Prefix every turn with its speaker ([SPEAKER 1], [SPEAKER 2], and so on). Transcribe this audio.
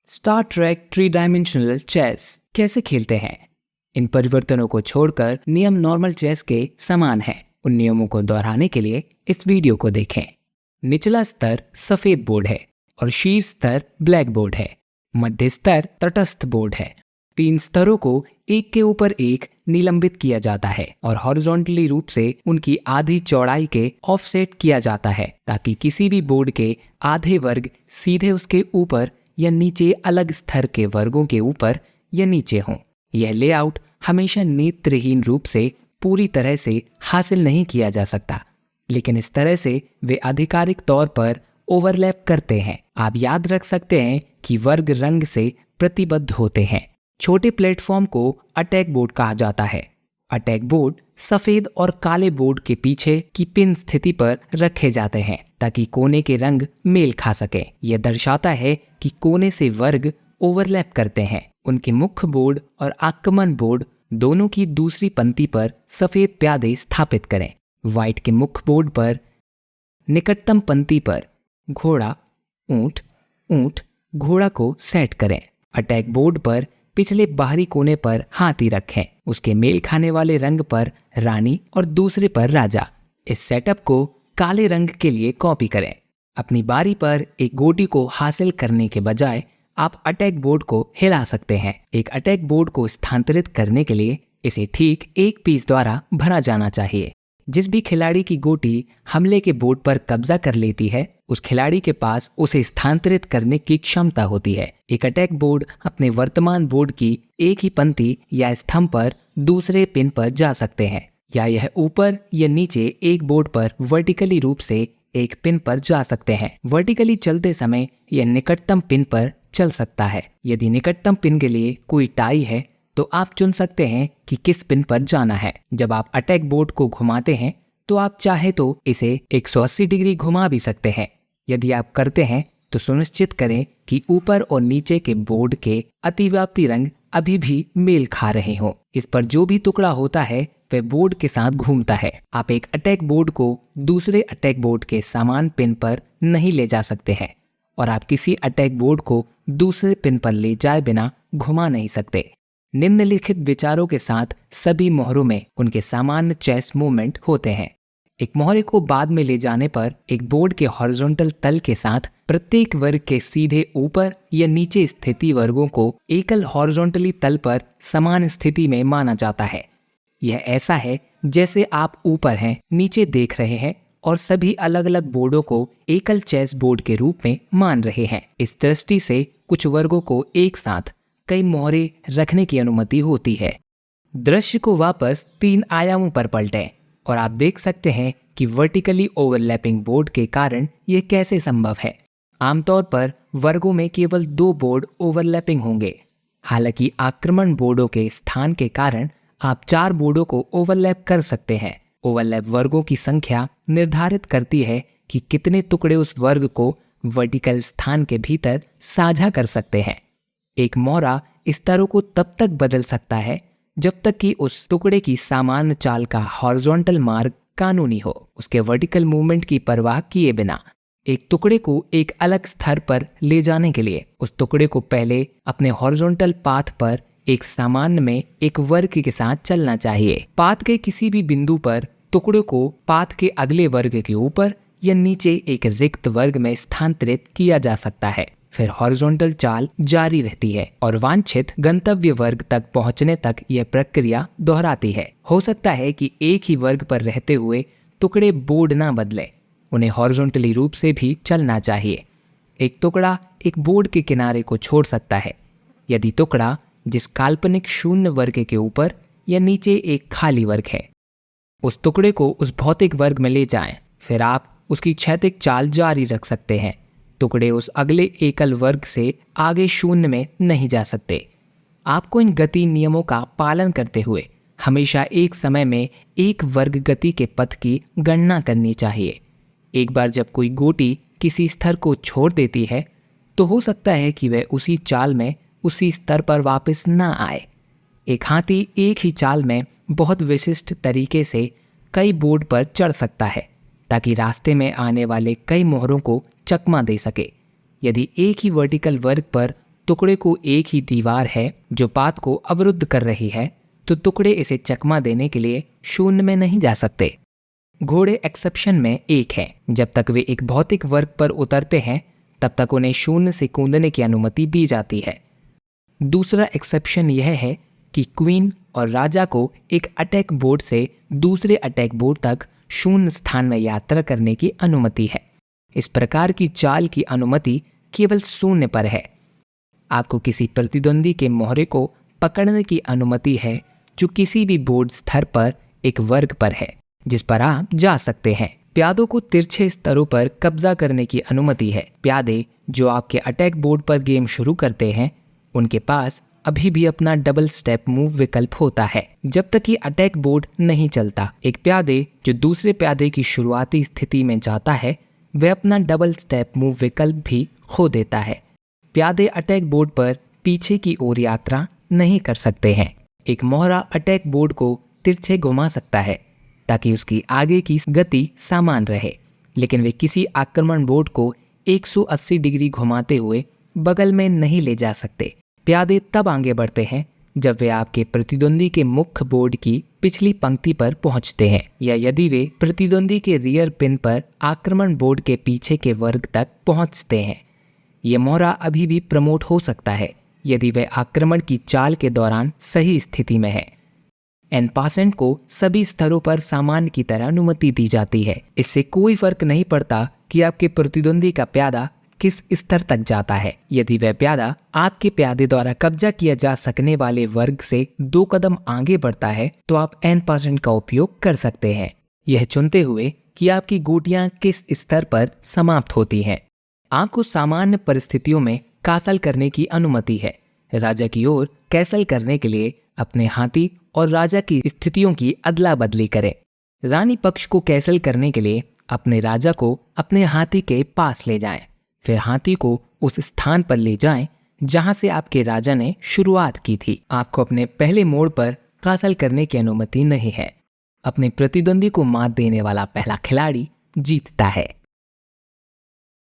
[SPEAKER 1] Star Trek three dimensional chess कैसे खेलते हैं? इन परिवर्तनों को छोड़कर नियम नॉर्मल चेस के समान हैं। उन नियमों को दोहराने के लिए इस वीडियो को देखें। निचला स्तर सफेद बोर्ड है और शीर्ष स्तर ब्लैक बोर्ड है। मध्य स्तर तटस्थ बोर्ड है। 3 स्तरों को एक के ऊपर एक निलंबित किया जाता है और हॉरिजॉन्टली रूप से उनकी आधी चौड़ाई के ऑफसेट किया जाता है ताकि किसी भी बोर्ड के आधे वर्ग सीधे उसके ऊपर या नीचे अलग स्तर के वर्गों के ऊपर या नीचे हों। यह लेआउट हमेशा नेत्रहीन रूप से पूरी तरह से हासिल नहीं किया जा सकता, लेकिन इस तरह से वे आधिकारिक तौर पर ओवरलैप करते हैं। आप याद रख सकते हैं कि वर्ग रंग से प्रतिबद्ध होते हैं। छोटे प्लेटफॉर्म को अटैक बोर्ड कहा जाता है। अटैक बोर्ड सफेद और काले बोर्ड के पीछे की पिन स्थिति पर रखे जाते हैं ताकि कोने के रंग मेल खा सके। यह दर्शाता है कि कोने से वर्ग ओवरलैप करते हैं। उनके मुख्य बोर्ड और आक्रमण बोर्ड दोनों की दूसरी पंक्ति पर सफेद प्यादे स्थापित करें। व्हाइट के मुख्य बोर्ड पर निकटतम पंक्ति पर घोड़ा, ऊंट, ऊंट, घोड़ा को सेट करें। अटैक बोर्ड पर पिछले बाहरी कोने पर हाथी रखें। उसके मेल खाने वाले रंग पर रानी और दूसरे पर राजा। इस सेटअप को काले रंग के लिए कॉपी करें। अपनी बारी पर एक गोटी को हासिल करने के बजाय आप अटैक बोर्ड को हिला सकते हैं। एक अटैक बोर्ड को स्थानांतरित करने के लिए इसे ठीक एक पीस द्वारा भरा जाना चाहिए। जिस भी खिलाड़ी की गोटी हमले के बोर्ड पर कब्जा कर लेती है, उस खिलाड़ी के पास उसे स्थानांतरित करने की क्षमता होती है। एक अटैक बोर्ड अपने वर्तमान बोर्ड की एक ही पंक्ति या स्तंभ पर दूसरे पिन पर जा सकते हैं, या यह ऊपर या नीचे एक बोर्ड पर वर्टिकली रूप से एक पिन पर जा सकते हैं। वर्टिकली चलते समय यह निकटतम पिन पर चल सकता है। यदि निकटतम पिन के लिए कोई टाई है तो आप चुन सकते हैं कि किस पिन पर जाना है। जब आप अटैक बोर्ड को घुमाते हैं तो आप चाहे तो इसे 180 डिग्री घुमा भी सकते हैं। यदि आप करते हैं तो सुनिश्चित करें कि ऊपर और नीचे के बोर्ड के अतिव्याप्ति रंग अभी भी मेल खा रहे हों। इस पर जो भी टुकड़ा होता है वह बोर्ड के साथ घूमता है। आप एक अटैक बोर्ड को दूसरे अटैक बोर्ड के समान पिन पर नहीं ले जा सकते हैं और आप किसी अटैक बोर्ड को दूसरे पिन पर ले जाए बिना घुमा नहीं सकते। निम्नलिखित विचारों के साथ सभी मोहरों में उनके सामान्य चेस मूवमेंट होते हैं। एक मोहरे को बाद में ले जाने पर एक बोर्ड के हॉरिजॉन्टल तल के साथ प्रत्येक वर्ग के सीधे ऊपर या नीचे स्थिति वर्गों को एकल हॉरिजॉन्टली तल पर समान स्थिति में माना जाता है। यह ऐसा है जैसे आप ऊपर हैं, नीचे देख रहे हैं और सभी अलग अलग बोर्डों को एकल चेस बोर्ड के रूप में मान रहे हैं। इस दृष्टि से कुछ वर्गों को एक साथ कई मोहरे रखने की अनुमति होती है। दृश्य को वापस 3 आयामों पर पलटें और आप देख सकते हैं कि वर्टिकली ओवरलैपिंग बोर्ड के कारण यह कैसे संभव है। आमतौर पर वर्गों में केवल 2 बोर्ड ओवरलैपिंग होंगे। हालांकि आक्रमण बोर्डों के स्थान के कारण आप 4 बोर्डों को ओवरलैप कर सकते हैं। ओवरलैप वर्गों की संख्या निर्धारित करती है कि कितने टुकड़े उस वर्ग को वर्टिकल स्थान के भीतर साझा कर सकते हैं। एक मोहरा स्तरों को तब तक बदल सकता है जब तक कि उस टुकड़े की सामान्य चाल का हॉरिजॉन्टल मार्ग कानूनी हो। उसके वर्टिकल मूवमेंट की परवाह किए बिना एक टुकड़े को एक अलग स्तर पर ले जाने के लिए उस टुकड़े को पहले अपने हॉरिजॉन्टल पाथ पर एक सामान्य में एक वर्ग के साथ चलना चाहिए। पाथ के किसी भी बिंदु पर टुकड़े को पाथ के अगले वर्ग के ऊपर या नीचे एक रिक्त वर्ग में स्थानांतरित किया जा सकता है। फिर हॉरिजॉन्टल चाल जारी रहती है और वांछित गंतव्य वर्ग तक पहुंचने तक यह प्रक्रिया दोहराती है। हो सकता है कि एक ही वर्ग पर रहते हुए टुकड़े बोर्ड ना बदले, उन्हें हॉरिजॉन्टली रूप से भी चलना चाहिए। एक टुकड़ा एक बोर्ड के किनारे को छोड़ सकता है यदि टुकड़ा जिस काल्पनिक शून्य वर्ग के ऊपर या नीचे एक खाली वर्ग है। उस टुकड़े को उस भौतिक वर्ग में ले जाएं, फिर आप उसकी क्षैतिज चाल जारी रख सकते हैं। टुकड़े उस अगले एकल वर्ग से आगे शून्य में नहीं जा सकते। आपको इन गति नियमों का पालन करते हुए हमेशा एक समय में एक वर्ग गति के पथ की गणना करनी चाहिए। एक बार जब कोई गोटी किसी स्तर को छोड़ देती है तो हो सकता है कि वह उसी चाल में उसी स्तर पर वापस ना आए। एक हाथी एक ही चाल में बहुत विशिष्ट तरीके से कई बोर्ड पर चढ़ सकता है ताकि रास्ते में आने वाले कई मोहरों को चकमा दे सके। यदि एक ही वर्टिकल वर्ग पर टुकड़े को एक ही दीवार है जो पाथ को अवरुद्ध कर रही है, तो टुकड़े इसे चकमा देने के लिए शून्य में नहीं जा सकते। घोड़े एक्सेप्शन में एक है। जब तक वे एक भौतिक वर्ग पर उतरते हैं तब तक उन्हें शून्य से कूदने की अनुमति दी जाती है। दूसरा एक्सेप्शन यह है कि क्वीन और राजा को एक अटैक बोर्ड से दूसरे अटैक बोर्ड तक शून्य स्थान में यात्रा करने की अनुमति है। इस प्रकार की चाल की अनुमति केवल शून्य पर है। आपको किसी प्रतिद्वंदी के मोहरे को पकड़ने की अनुमति है जो किसी भी बोर्ड स्तर पर एक वर्ग पर है जिस पर आप जा सकते हैं। प्यादों को तिरछे स्तरों पर कब्जा करने की अनुमति है। प्यादे जो आपके अटैक बोर्ड पर गेम शुरू करते हैं उनके पास अभी भी अपना डबल स्टेप मूव विकल्प होता है जब तक कि अटैक बोर्ड नहीं चलता। एक प्यादे जो दूसरे प्यादे की शुरुआती स्थिति में जाता है वह अपना डबल स्टेप मूव विकल्प भी खो देता है। प्यादे अटैक बोर्ड पर पीछे की ओर यात्रा नहीं कर सकते हैं। एक मोहरा अटैक बोर्ड को तिरछे घुमा सकता है ताकि उसकी आगे की गति समान रहे, लेकिन वे किसी आक्रमण बोर्ड को 180 डिग्री घुमाते हुए बगल में नहीं ले जा सकते। प्यादे तब आगे बढ़ते हैं जब वे आपके प्रतिद्वंदी के मुख्य बोर्ड की पिछली पंक्ति पर पहुंचते हैं या यदि वे प्रतिद्वंदी के रियर पिन पर आक्रमण बोर्ड के पीछे के वर्ग तक पहुंचते हैं। ये मोहरा अभी भी प्रमोट हो सकता है यदि वह आक्रमण की चाल के दौरान सही स्थिति में है। एन पासेंट को सभी स्तरों पर सामान्य की तरह अनुमति दी जाती है। इससे कोई फर्क नहीं पड़ता कि आपके प्रतिद्वंदी का प्यादा किस स्तर तक जाता है। यदि वह प्यादा आपके प्यादे द्वारा कब्जा किया जा सकने वाले वर्ग से 2 कदम आगे बढ़ता है तो आप एन पासेंट का उपयोग कर सकते हैं, यह चुनते हुए कि आपकी गोटियां किस स्तर पर समाप्त होती हैं। आपको सामान्य परिस्थितियों में कासल करने की अनुमति है। राजा की ओर कैसल करने के लिए अपने हाथी और राजा की स्थितियों की अदला बदली करें। रानी पक्ष को कैसल करने के लिए अपने राजा को अपने हाथी के पास ले जाएं, फिर हाथी को उस स्थान पर ले जाएं जहां से आपके राजा ने शुरुआत की थी। आपको अपने पहले मोड़ पर कासल करने की अनुमति नहीं है। अपने प्रतिद्वंदी को मात देने वाला पहला खिलाड़ी जीतता है।